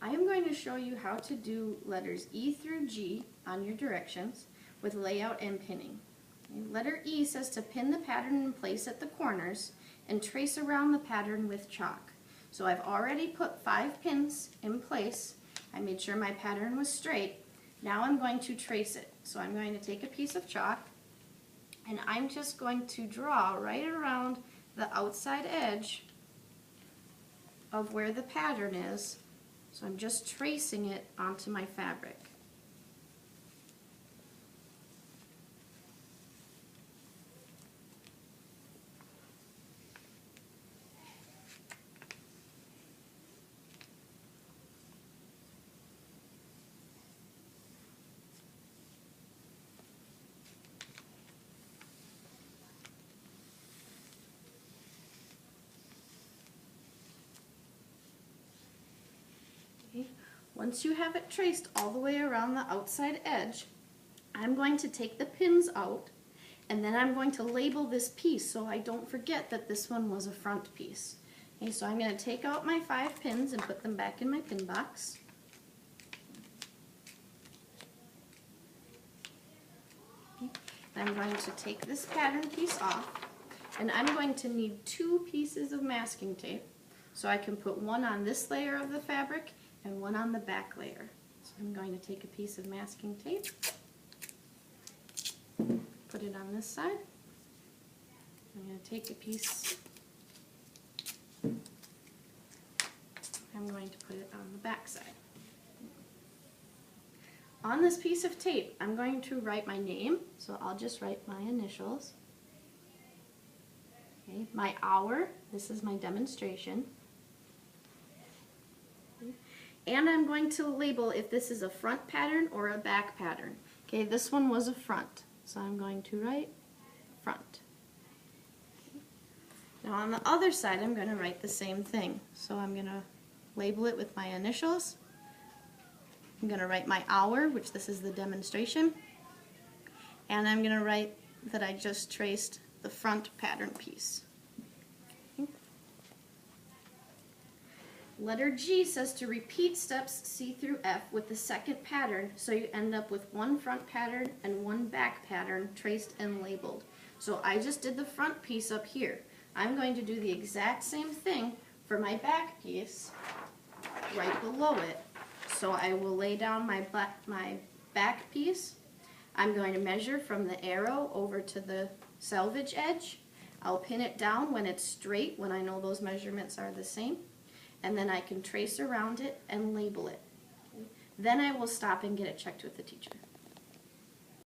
I am going to show you how to do letters E through G on your directions with layout and pinning. Letter E says to pin the pattern in place at the corners and trace around the pattern with chalk. So I've already put 5 pins in place. I made sure my pattern was straight. Now I'm going to trace it. So I'm going to take a piece of chalk and I'm just going to draw right around the outside edge of where the pattern is. So I'm just tracing it onto my fabric. Once you have it traced all the way around the outside edge, I'm going to take the pins out and then I'm going to label this piece so I don't forget that this one was a front piece. Okay, so I'm going to take out my 5 pins and put them back in my pin box. Okay, I'm going to take this pattern piece off and I'm going to need 2 pieces of masking tape so I can put one on this layer of the fabric and one on the back layer. So I'm going to take a piece of masking tape, put it on this side. I'm going to take a piece, I'm going to put it on the back side. On this piece of tape, I'm going to write my name, so I'll just write my initials. Okay, my hour, this is my demonstration. And I'm going to label if this is a front pattern or a back pattern. Okay, this one was a front, so I'm going to write front. Now on the other side, I'm going to write the same thing. So I'm going to label it with my initials. I'm going to write my hour, which this is the demonstration. And I'm going to write that I just traced the front pattern piece. Letter G says to repeat steps C through F with the second pattern so you end up with one front pattern and one back pattern traced and labeled. So I just did the front piece up here. I'm going to do the exact same thing for my back piece right below it. So I will lay down my back piece. I'm going to measure from the arrow over to the selvage edge. I'll pin it down when it's straight, when I know those measurements are the same. And then I can trace around it and label it. Then I will stop and get it checked with the teacher.